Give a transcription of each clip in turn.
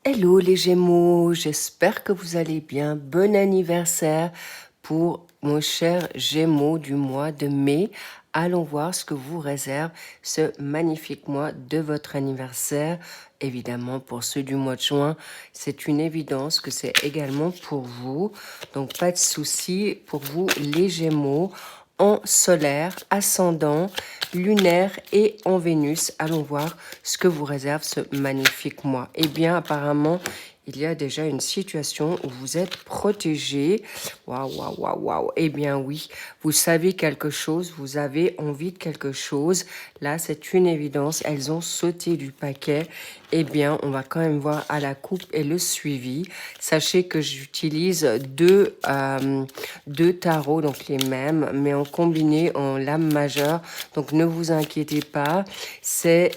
Hello les Gémeaux, j'espère que vous allez bien. Bon anniversaire pour mon cher Gémeaux du mois de mai. Allons voir ce que vous réserve ce magnifique mois de votre anniversaire. Évidemment, pour ceux du mois de juin, c'est une évidence que c'est également pour vous. Donc, pas de souci pour vous les Gémeaux en solaire, ascendant, lunaire et en Vénus. Allons voir ce que vous réserve ce magnifique mois. Eh bien, apparemment, il y a déjà une situation où vous êtes protégé. Waouh, waouh, waouh, waouh. Eh bien, oui, vous savez quelque chose, vous avez envie de quelque chose. Là, c'est une évidence. Elles ont sauté du paquet. Eh bien, on va quand même voir à la coupe et le suivi. Sachez que j'utilise deux tarots, donc les mêmes, mais en combiné en lame majeure. Donc, ne vous inquiétez pas. C'est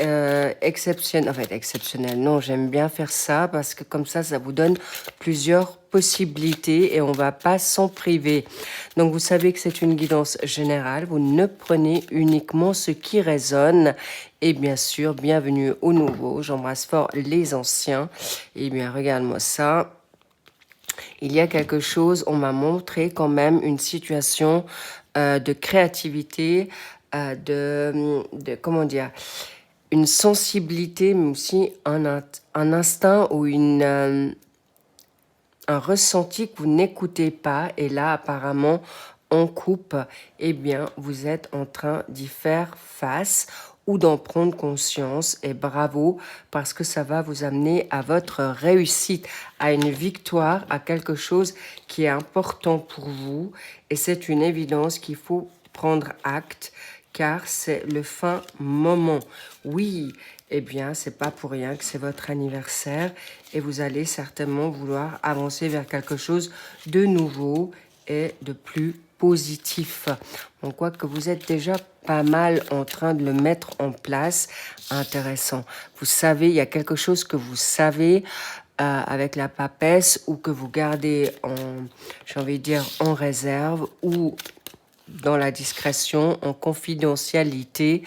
exceptionnel. En fait, exceptionnel. Non, j'aime bien faire ça parce que comme ça vous donne plusieurs possibilités et on va pas s'en priver. Donc, vous savez que c'est une guidance générale. Vous ne prenez uniquement ce qui résonne. Et bien sûr, bienvenue aux nouveaux. J'embrasse fort les anciens. Et bien, regarde-moi ça. Il y a quelque chose, on m'a montré quand même une situation de créativité, comment dire, une sensibilité, mais aussi un instinct ou un ressenti que vous n'écoutez pas. Et là, apparemment, en coupe, eh bien, vous êtes en train d'y faire face ou d'en prendre conscience. Et bravo, parce que ça va vous amener à votre réussite, à une victoire, à quelque chose qui est important pour vous. Et c'est une évidence qu'il faut prendre acte, car c'est le fin moment. Oui, eh bien, c'est pas pour rien que c'est votre anniversaire et vous allez certainement vouloir avancer vers quelque chose de nouveau et de plus positif. On voit que vous êtes déjà pas mal en train de le mettre en place. Intéressant. Vous savez, il y a quelque chose que vous savez avec la papesse ou que vous gardez en, j'ai envie de dire, en réserve ou dans la discrétion, en confidentialité,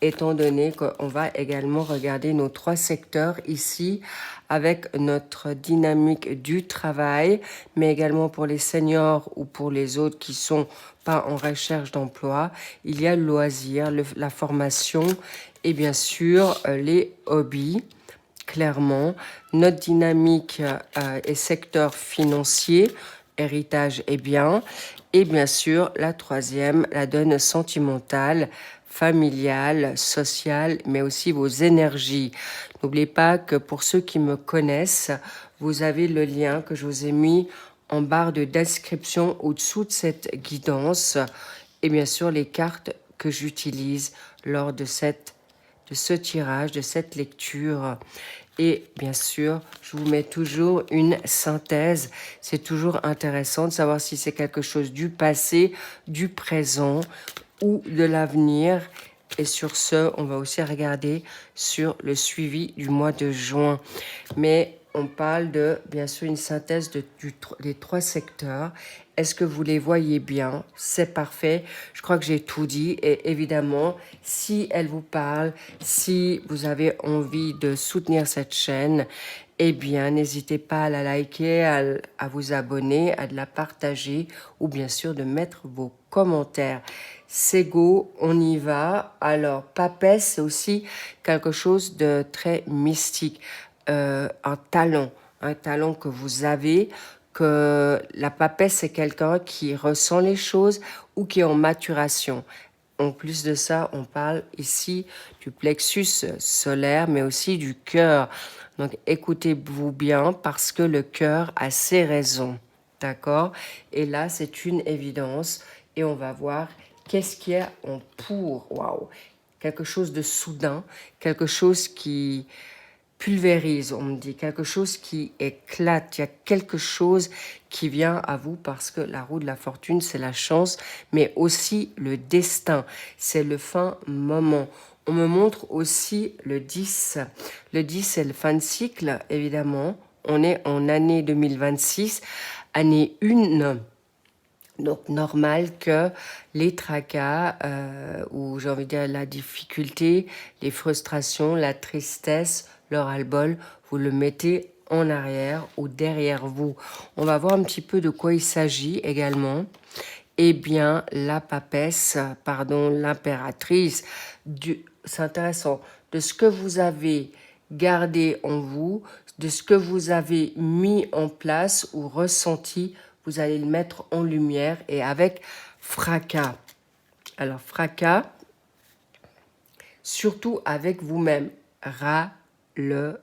étant donné qu'on va également regarder nos trois secteurs ici avec notre dynamique du travail, mais également pour les seniors ou pour les autres qui sont pas en recherche d'emploi. Il y a le loisir, la formation et bien sûr les hobbies. Clairement, notre dynamique est secteur financier, héritage et biens. Et bien sûr, la troisième, la donne sentimentale, familiale, sociale, mais aussi vos énergies. N'oubliez pas que pour ceux qui me connaissent, vous avez le lien que je vous ai mis en barre de description au-dessous de cette guidance. Et bien sûr, les cartes que j'utilise lors de ce tirage, de cette lecture. Et bien sûr, je vous mets toujours une synthèse. C'est toujours intéressant de savoir si c'est quelque chose du passé, du présent ou de l'avenir. Et sur ce, on va aussi regarder sur le suivi du mois de juin. Mais on parle de, bien sûr, une synthèse des trois secteurs. Est-ce que vous les voyez bien? C'est parfait. Je crois que j'ai tout dit. Et évidemment, si elle vous parle, si vous avez envie de soutenir cette chaîne, eh bien, n'hésitez pas à la liker, à vous abonner, à la partager ou bien sûr de mettre vos commentaires. C'est go, on y va. Alors, papesse, c'est aussi quelque chose de très mystique. Un talent que vous avez, que la papesse, c'est quelqu'un qui ressent les choses ou qui est en maturation. En plus de ça, on parle ici du plexus solaire, mais aussi du cœur. Donc, écoutez-vous bien parce que le cœur a ses raisons. D'accord? Et là, c'est une évidence. Et on va voir qu'est-ce qu'il y a en pour. Waouh! Quelque chose de soudain, quelque chose qui pulvérise, on me dit, quelque chose qui éclate, il y a quelque chose qui vient à vous parce que la roue de la fortune, c'est la chance, mais aussi le destin, c'est le fin moment. On me montre aussi le 10. Le 10, c'est le fin de cycle, évidemment. On est en année 2026, année 1. Donc, normal que les tracas, ou j'ai envie de dire la difficulté, les frustrations, la tristesse, le ras-le-bol, vous le mettez en arrière ou derrière vous. On va voir un petit peu de quoi il s'agit également. Eh bien, la papesse, pardon, l'impératrice, c'est intéressant, de ce que vous avez gardé en vous, de ce que vous avez mis en place ou ressenti, vous allez le mettre en lumière et avec fracas. Alors, fracas, surtout avec vous-même, ras-le-bol,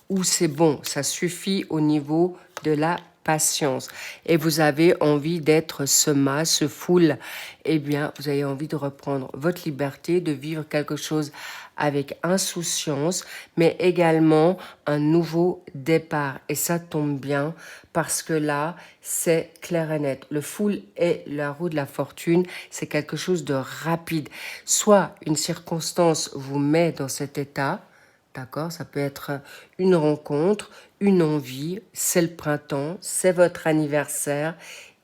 où c'est bon, ça suffit au niveau de la patience. Et vous avez envie d'être ce mât, ce foule, eh bien, vous avez envie de reprendre votre liberté, de vivre quelque chose avec insouciance, mais également un nouveau départ. Et ça tombe bien parce que là, c'est clair et net. Le foule et la roue de la fortune, c'est quelque chose de rapide. Soit une circonstance vous met dans cet état, d'accord? Ça peut être une rencontre, une envie, c'est le printemps, c'est votre anniversaire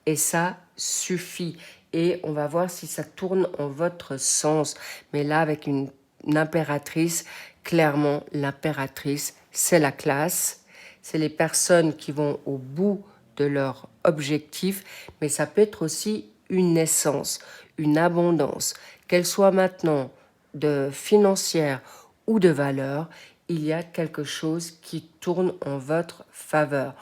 et ça suffit. Et on va voir si ça tourne en votre sens. Mais là, avec une impératrice, clairement, l'impératrice, c'est la classe. C'est les personnes qui vont au bout de leur objectif, mais ça peut être aussi une naissance, une abondance, qu'elle soit maintenant de financière ou de valeur, il y a quelque chose qui tourne en votre faveur.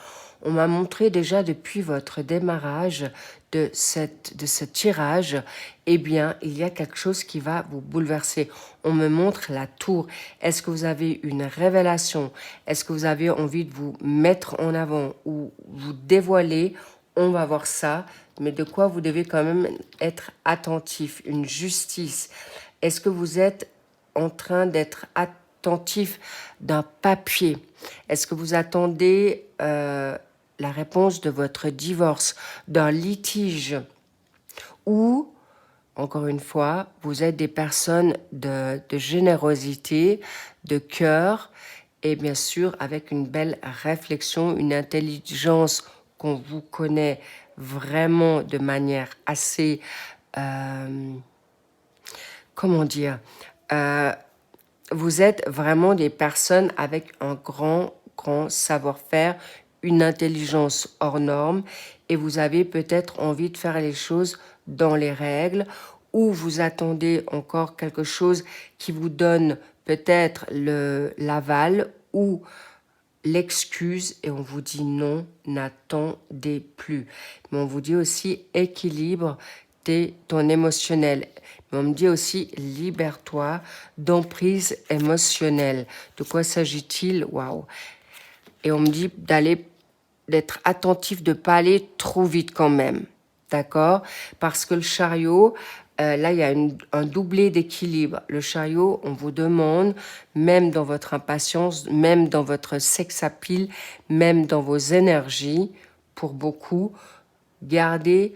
On m'a montré déjà depuis votre démarrage de ce tirage, eh bien, il y a quelque chose qui va vous bouleverser. On me montre la tour. Est-ce que vous avez une révélation? Est-ce que vous avez envie de vous mettre en avant ou vous dévoiler? On va voir ça, mais de quoi vous devez quand même être attentif, une justice. Est-ce que vous êtes en train d'être attentif d'un papier? Est-ce que vous attendez la réponse de votre divorce, d'un litige? Ou, encore une fois, vous êtes des personnes de générosité, de cœur, et bien sûr avec une belle réflexion, une intelligence qu'on vous connaît vraiment de manière assez, comment dire, vous êtes vraiment des personnes avec un grand savoir-faire, une intelligence hors norme, et vous avez peut-être envie de faire les choses dans les règles, ou vous attendez encore quelque chose qui vous donne peut-être l'aval ou l'excuse, et on vous dit non, n'attendez plus. Mais on vous dit aussi équilibre ton émotionnel. Mais on me dit aussi libère-toi d'emprise émotionnelle. De quoi s'agit-il? Waouh! Et on me dit d'être attentif, de ne pas aller trop vite quand même. D'accord? Parce que le chariot, là, il y a un doublé d'équilibre. Le chariot, on vous demande, même dans votre impatience, même dans votre sex appeal, même dans vos énergies, pour beaucoup, gardez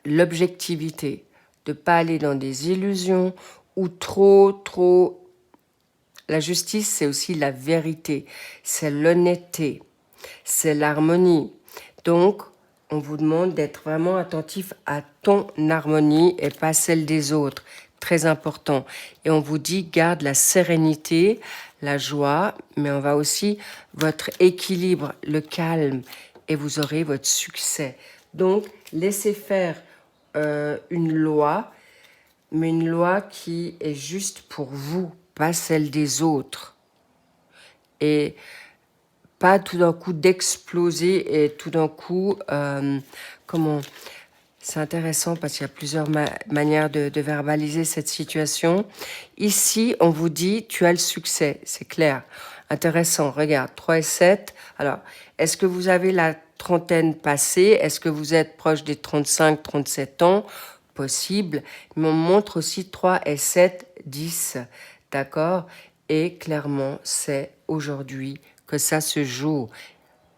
l'objectivité, de ne pas aller dans des illusions ou trop. La justice, c'est aussi la vérité, c'est l'honnêteté, c'est l'harmonie. Donc, on vous demande d'être vraiment attentif à ton harmonie et pas celle des autres. Très important. Et on vous dit, garde la sérénité, la joie, mais on va aussi votre équilibre, le calme, et vous aurez votre succès. Donc, laissez faire une loi, mais une loi qui est juste pour vous, pas celle des autres. Et pas tout d'un coup d'exploser et tout d'un coup, c'est intéressant parce qu'il y a plusieurs manières de verbaliser cette situation. Ici, on vous dit, tu as le succès, c'est clair. Intéressant, regarde, 3 et 7. Alors, est-ce que vous avez la trentaine passée? Est-ce que vous êtes proche des 35, 37 ans? Possible. Mais on montre aussi 3 et 7, 10. D'accord? Et clairement, c'est aujourd'hui que ça se joue.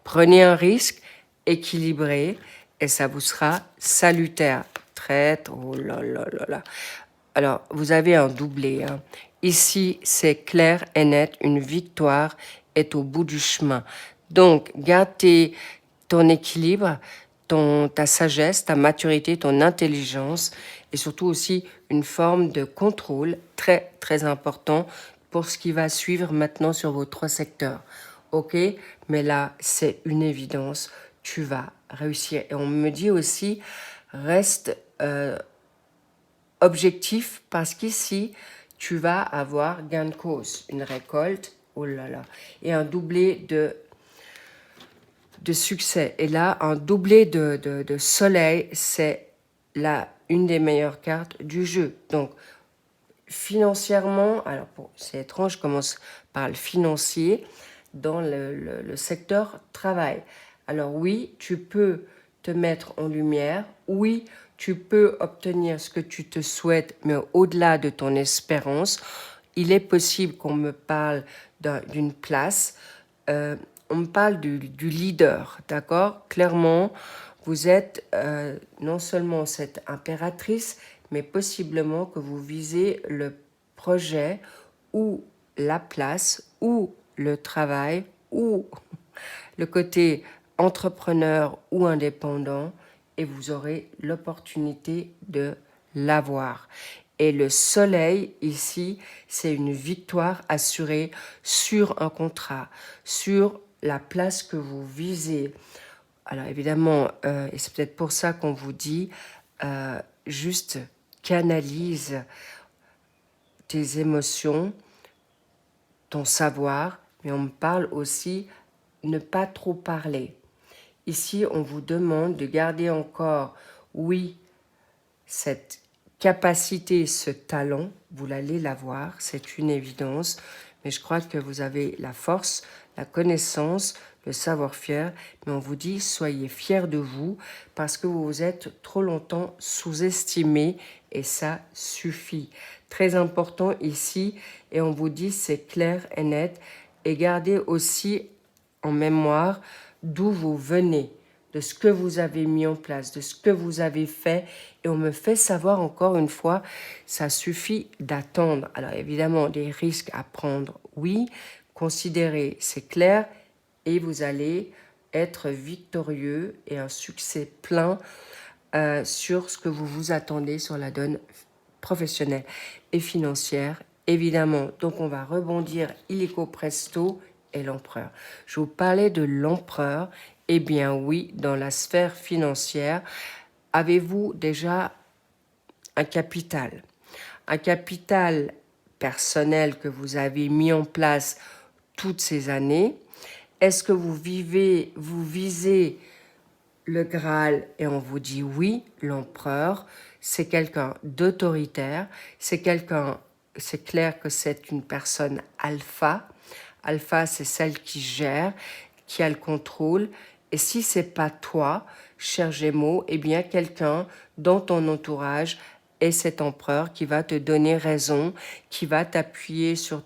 Prenez un risque équilibré et ça vous sera salutaire. Traître, oh là là là là. Alors, vous avez un doublé. Hein. Ici, c'est clair et net, une victoire est au bout du chemin. Donc, gardez ton équilibre, ta sagesse, ta maturité, ton intelligence et surtout aussi une forme de contrôle très très important pour ce qui va suivre maintenant sur vos 3 secteurs. Ok, mais là c'est une évidence, tu vas réussir. Et on me dit aussi, reste objectif parce qu'ici tu vas avoir gain de cause, une récolte, oh là là, et un doublé de succès. Et là, un doublé de soleil, c'est une des meilleures cartes du jeu. Donc, financièrement, alors c'est étrange, je commence par le financier, dans le secteur travail. Alors oui, tu peux te mettre en lumière, oui, tu peux obtenir ce que tu te souhaites, mais au-delà de ton espérance, il est possible qu'on me parle d'une place, on me parle du leader, d'accord? Clairement, vous êtes non seulement cette impératrice, mais possiblement que vous visez le projet ou la place ou le travail ou le côté entrepreneur ou indépendant et vous aurez l'opportunité de l'avoir. Et le soleil, ici, c'est une victoire assurée sur un contrat, sur la place que vous visez. Alors évidemment, et c'est peut-être pour ça qu'on vous dit, juste canalise tes émotions, ton savoir, mais on me parle aussi ne pas trop parler. Ici, on vous demande de garder encore, oui, cette capacité, ce talent, vous allez l'avoir, c'est une évidence, mais je crois que vous avez la force, la connaissance, le savoir-faire, mais on vous dit soyez fiers de vous parce que vous vous êtes trop longtemps sous-estimé et ça suffit. Très important ici, et on vous dit c'est clair et net, et gardez aussi en mémoire d'où vous venez, de ce que vous avez mis en place, de ce que vous avez fait. Et on me fait savoir encore une fois, ça suffit d'attendre. Alors évidemment, des risques à prendre, oui, considérez, c'est clair, et vous allez être victorieux et un succès plein sur ce que vous vous attendez sur la donne professionnelle et financière, évidemment. Donc on va rebondir illico presto et l'empereur. Je vous parlais de l'empereur. Eh bien oui, dans la sphère financière, avez-vous déjà un capital? Un capital personnel que vous avez mis en place toutes ces années? Est-ce que vous visez le Graal et on vous dit oui, l'empereur, c'est quelqu'un d'autoritaire, c'est clair que c'est une personne alpha. Alpha, c'est celle qui gère, qui a le contrôle. Et si c'est pas toi, cher Gémeaux, eh bien quelqu'un dans ton entourage est cet empereur qui va te donner raison, qui va t'appuyer sur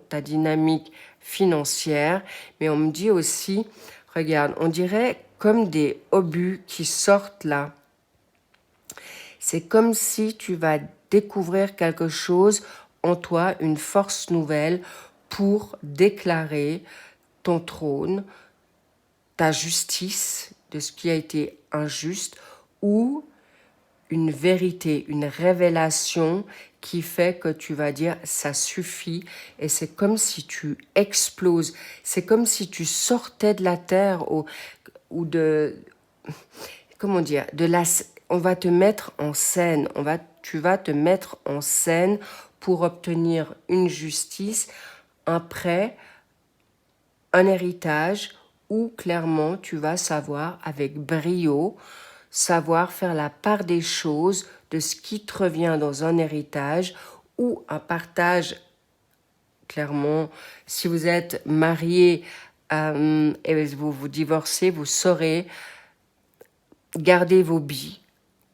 ta dynamique financière. Mais on me dit aussi, regarde, on dirait comme des obus qui sortent là. C'est comme si tu vas découvrir quelque chose en toi, une force nouvelle pour déclarer ton trône, ta justice de ce qui a été injuste ou une vérité, une révélation qui fait que tu vas dire ça suffit et c'est comme si tu exploses, c'est comme si tu sortais de la terre ou de, comment dire, on va te mettre en scène, tu vas te mettre en scène pour obtenir une justice, un prêt, un héritage où clairement tu vas savoir avec brio, savoir faire la part des choses de ce qui te revient dans un héritage ou un partage. Clairement, si vous êtes marié et vous vous divorcez, vous saurez garder vos billes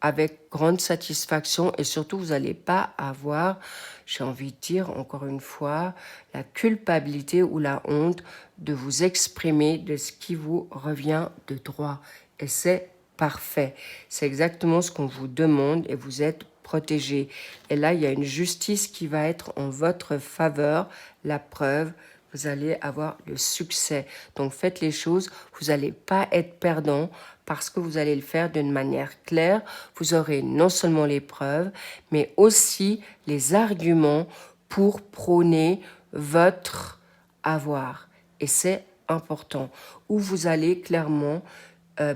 avec grande satisfaction et surtout vous n'allez pas avoir, j'ai envie de dire encore une fois, la culpabilité ou la honte de vous exprimer de ce qui vous revient de droit. Et c'est parfait. C'est exactement ce qu'on vous demande et vous êtes protégé. Et là, il y a une justice qui va être en votre faveur. La preuve, vous allez avoir le succès. Donc faites les choses, vous n'allez pas être perdant parce que vous allez le faire d'une manière claire. Vous aurez non seulement les preuves, mais aussi les arguments pour prôner votre avoir. Et c'est important. Où vous allez clairement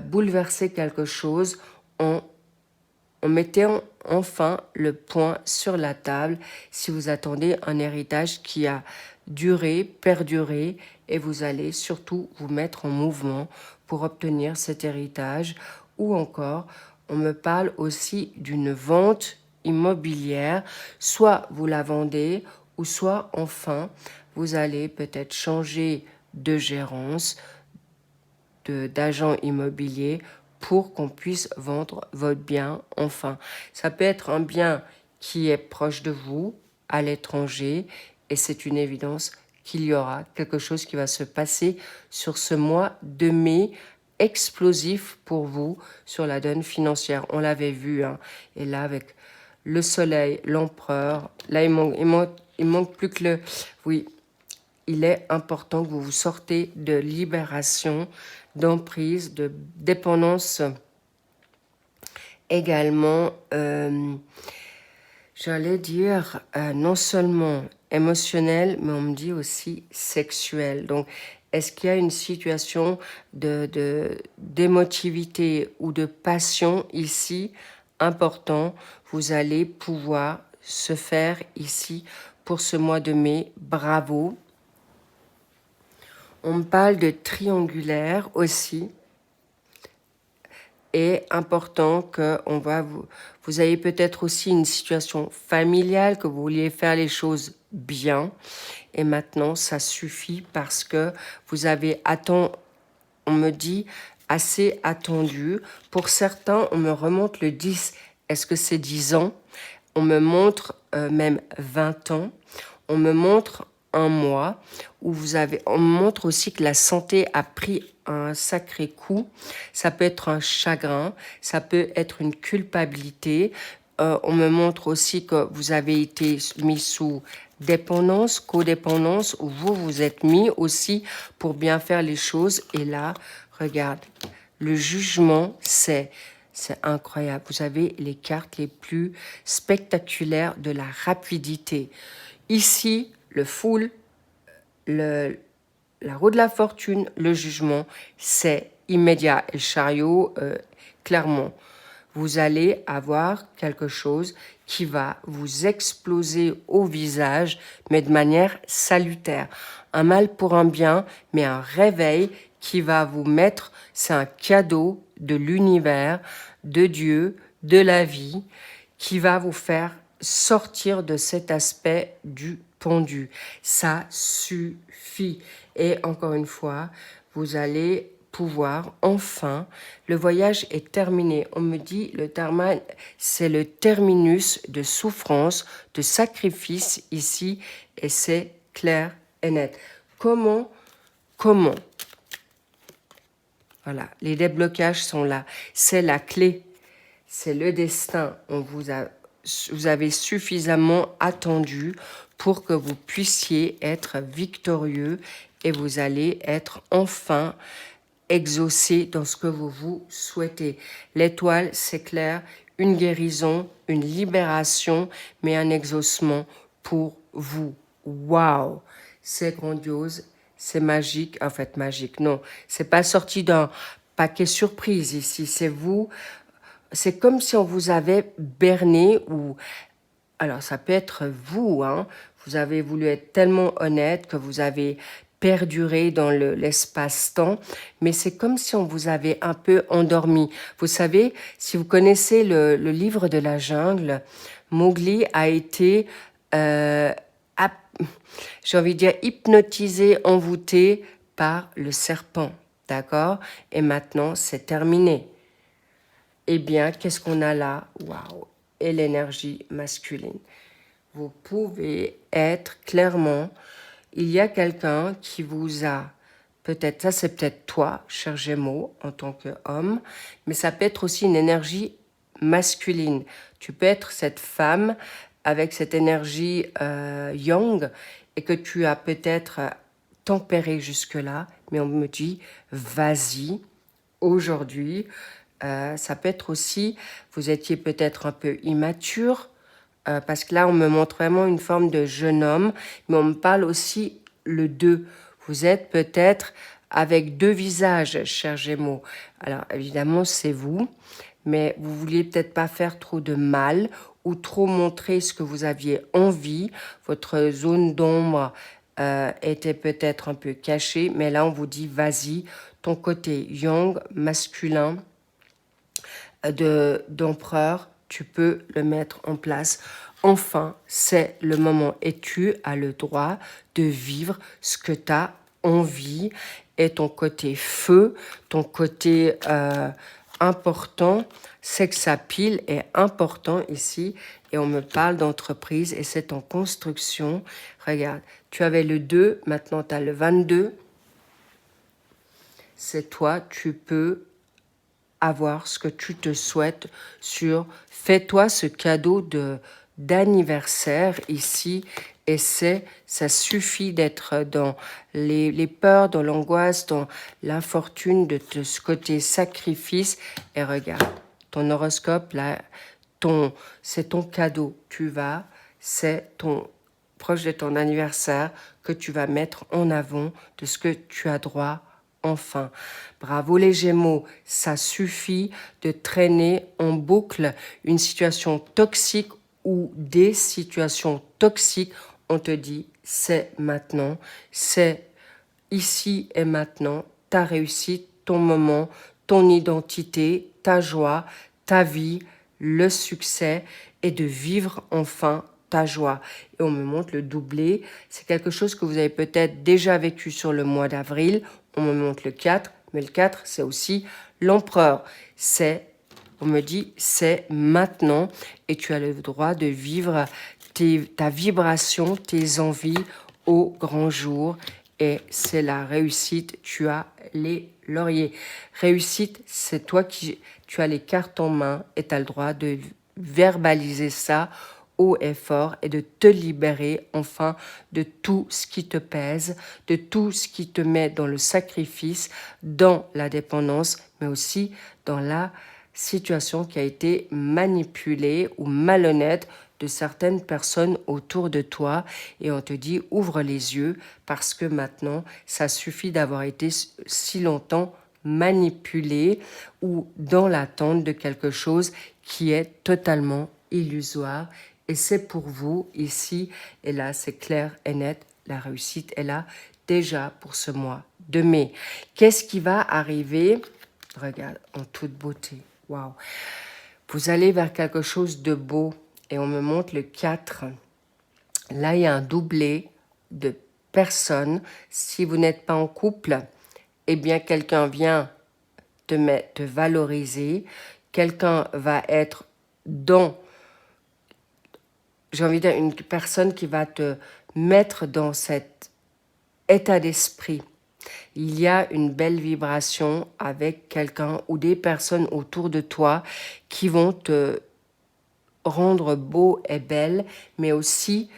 bouleverser quelque chose en mettant enfin le point sur la table si vous attendez un héritage qui a duré, perduré, et vous allez surtout vous mettre en mouvement pour obtenir cet héritage. Ou encore, on me parle aussi d'une vente immobilière, soit vous la vendez, ou soit enfin vous allez peut-être changer de gérance, d'agent immobilier pour qu'on puisse vendre votre bien enfin. Ça peut être un bien qui est proche de vous, à l'étranger, et c'est une évidence qu'il y aura quelque chose qui va se passer sur ce mois de mai explosif pour vous sur la donne financière. On l'avait vu, hein. Et là, avec le soleil, l'empereur, là, il manque plus que le... Oui, il est important que vous vous sortez de libération, d'emprise, de dépendance également, j'allais dire, non seulement émotionnelle, mais on me dit aussi sexuelle. Donc, est-ce qu'il y a une situation d'émotivité ou de passion ici important? Vous allez pouvoir se faire ici pour ce mois de mai. Bravo. On me parle de triangulaire aussi. Et important que vous ayez peut-être aussi une situation familiale, que vous vouliez faire les choses bien. Et maintenant, ça suffit parce que vous avez on me dit, assez attendu. Pour certains, on me remonte le 10. Est-ce que c'est 10 ans? On me montre même 20 ans. On me montre un mois où on me montre aussi que la santé a pris un sacré coup. Ça peut être un chagrin, ça peut être une culpabilité. On me montre aussi que vous avez été mis sous dépendance, codépendance, où vous vous êtes mis aussi pour bien faire les choses. Et là, regarde, le jugement, c'est incroyable. Vous avez les cartes les plus spectaculaires de la rapidité. Ici, le fool, la roue de la fortune, le jugement, c'est immédiat. Et le chariot, clairement, vous allez avoir quelque chose qui va vous exploser au visage, mais de manière salutaire. Un mal pour un bien, mais un réveil qui va vous mettre, c'est un cadeau de l'univers, de Dieu, de la vie, qui va vous faire sortir de cet aspect du pendu. Ça suffit. Et encore une fois, vous allez pouvoir enfin, le voyage est terminé. On me dit le terme, c'est le terminus de souffrance, de sacrifice ici, et c'est clair et net. Comment voilà, les déblocages sont là. C'est la clé, c'est le destin. Vous avez suffisamment attendu pour que vous puissiez être victorieux et vous allez être enfin exaucé dans ce que vous souhaitez. L'étoile, c'est clair, une guérison, une libération, mais un exaucement pour vous. Waouh! C'est grandiose, c'est magique. En fait, magique, non. C'est pas sorti d'un paquet surprise ici. C'est vous. C'est comme si on vous avait berné ou... Alors, ça peut être vous, hein. Vous avez voulu être tellement honnête que vous avez perduré dans l'espace-temps, mais c'est comme si on vous avait un peu endormi. Vous savez, si vous connaissez le livre de la jungle, Mowgli a été, j'ai envie de dire, hypnotisé, envoûté par le serpent, d'accord? Et maintenant, c'est terminé. Eh bien, qu'est-ce qu'on a là? Waouh! Et l'énergie masculine. Vous pouvez être clairement, il y a quelqu'un qui vous a, peut-être, ça c'est peut-être toi, cher Gémeaux, en tant qu'homme, mais ça peut être aussi une énergie masculine. Tu peux être cette femme avec cette énergie yang et que tu as peut-être tempéré jusque-là, mais on me dit, vas-y, aujourd'hui. Ça peut être aussi, vous étiez peut-être un peu immature, parce que là, on me montre vraiment une forme de jeune homme, mais on me parle aussi le 2. Vous êtes peut-être avec deux visages, chers Gémeaux. Alors, évidemment, c'est vous, mais vous vouliez peut-être pas faire trop de mal ou trop montrer ce que vous aviez envie. Votre zone d'ombre était peut-être un peu cachée, mais là, on vous dit, vas-y, ton côté yang, masculin, d'empereur, tu peux le mettre en place. Enfin, c'est le moment et tu as le droit de vivre ce que tu as envie et ton côté feu, ton côté important, c'est que ça pile est important ici et on me parle d'entreprise et c'est en construction. Regarde, tu avais le 2, maintenant tu as le 22. C'est toi, tu peux avoir ce que tu te souhaites sur fais-toi ce cadeau d'anniversaire ici et ça suffit d'être dans les peurs, dans l'angoisse, dans l'infortune de ce côté sacrifice et regarde ton horoscope là, c'est ton cadeau, c'est ton proche de ton anniversaire que tu vas mettre en avant de ce que tu as droit. Enfin, bravo les Gémeaux, ça suffit de traîner en boucle une situation toxique ou des situations toxiques. On te dit, c'est maintenant, c'est ici et maintenant, ta réussite, ton moment, ton identité, ta joie, ta vie, le succès et de vivre enfin ta joie. Et on me montre le doublé, c'est quelque chose que vous avez peut-être déjà vécu sur le mois d'avril. On me montre le 4, mais le 4, c'est aussi l'empereur. On me dit, c'est maintenant et tu as le droit de vivre ta vibration, tes envies au grand jour. Et c'est la réussite, tu as les lauriers. Réussite, c'est toi qui tu as les cartes en main et tu as le droit de verbaliser ça haut et fort et de te libérer enfin de tout ce qui te pèse, de tout ce qui te met dans le sacrifice, dans la dépendance, mais aussi dans la situation qui a été manipulée ou malhonnête de certaines personnes autour de toi et on te dit ouvre les yeux parce que maintenant ça suffit d'avoir été si longtemps manipulé ou dans l'attente de quelque chose qui est totalement illusoire et c'est pour vous ici et là c'est clair et net, la réussite est là déjà pour ce mois de mai. Qu'est-ce qui va arriver? Regarde, en toute beauté. Waouh. Vous allez vers quelque chose de beau et on me montre le 4. Là, il y a un doublé de personnes. Si vous n'êtes pas en couple, eh bien, quelqu'un vient te valoriser. Quelqu'un va être dans, j'ai envie de dire, une personne qui va te mettre dans cet état d'esprit. Il y a une belle vibration avec quelqu'un ou des personnes autour de toi qui vont te rendre beau et belle, mais aussi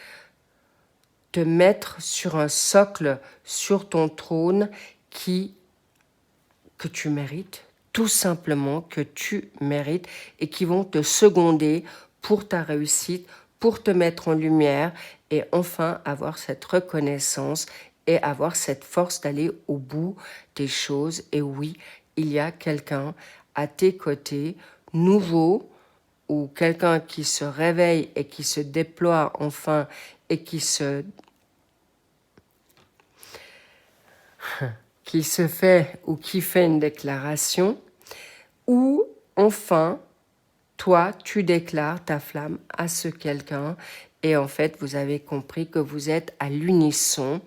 te mettre sur un socle, sur ton trône que tu mérites, tout simplement que tu mérites et qui vont te seconder pour ta réussite, pour te mettre en lumière et enfin avoir cette reconnaissance et avoir cette force d'aller au bout des choses. Et oui, il y a quelqu'un à tes côtés, nouveau, ou quelqu'un qui se réveille et qui se déploie enfin et qui se fait ou qui fait une déclaration, ou enfin, toi, tu déclares ta flamme à ce quelqu'un et en fait, vous avez compris que vous êtes à l'unisson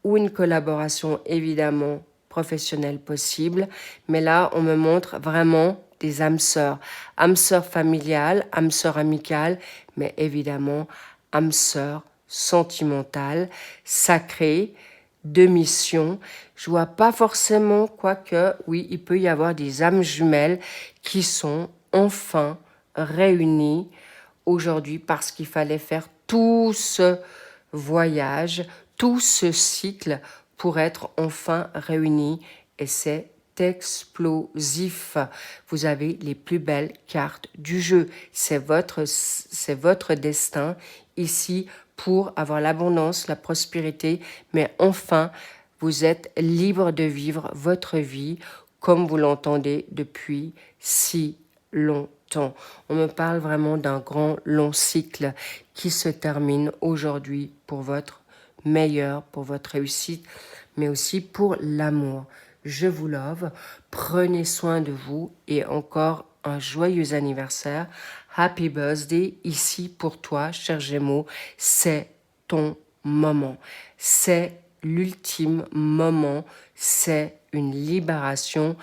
ou une collaboration évidemment professionnelle possible, mais là, on me montre vraiment des âmes sœurs familiales, âmes sœurs amicales, mais évidemment âmes sœurs sentimentales, sacrées, de mission. Je vois pas forcément, quoique, oui, il peut y avoir des âmes jumelles qui sont enfin réunies aujourd'hui parce qu'il fallait faire tout ce voyage, tout ce cycle pour être enfin réunis et c'est explosif. Vous avez les plus belles cartes du jeu. C'est votre destin ici pour avoir l'abondance, la prospérité, mais enfin, vous êtes libre de vivre votre vie comme vous l'entendez depuis si longtemps. On me parle vraiment d'un grand, long cycle qui se termine aujourd'hui pour votre meilleur, pour votre réussite, mais aussi pour l'amour. Je vous love, prenez soin de vous et encore un joyeux anniversaire. Happy birthday ici pour toi, cher Gémeaux. C'est ton moment. C'est l'ultime moment. C'est une libération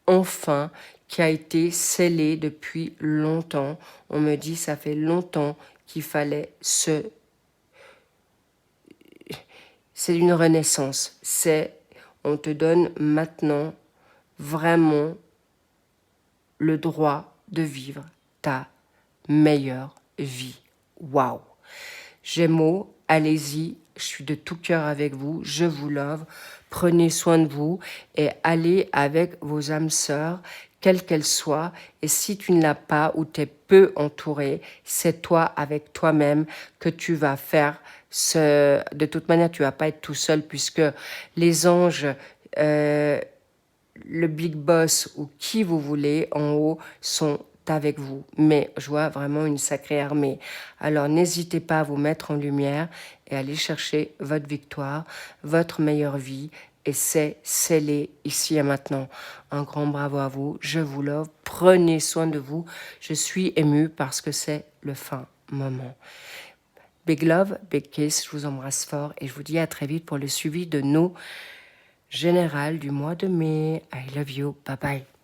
enfin qui a été scellée depuis longtemps. On me dit ça fait longtemps qu'il fallait c'est une renaissance. On te donne maintenant vraiment le droit de vivre ta meilleure vie. Waouh! Gémeaux, allez-y, je suis de tout cœur avec vous, je vous love, prenez soin de vous et allez avec vos âmes sœurs, quelles qu'elles soient, et si tu ne l'as pas ou tu es peu entouré, c'est toi avec toi-même que tu vas faire de toute manière, tu vas pas être tout seul puisque les anges, le big boss ou qui vous voulez en haut sont avec vous. Mais je vois vraiment une sacrée armée. Alors n'hésitez pas à vous mettre en lumière et aller chercher votre victoire, votre meilleure vie. Et c'est scellé ici et maintenant. Un grand bravo à vous. Je vous love. Prenez soin de vous. Je suis émue parce que c'est le fin moment. Big love, big kiss, je vous embrasse fort et je vous dis à très vite pour le suivi de nos générales du mois de mai. I love you, bye bye.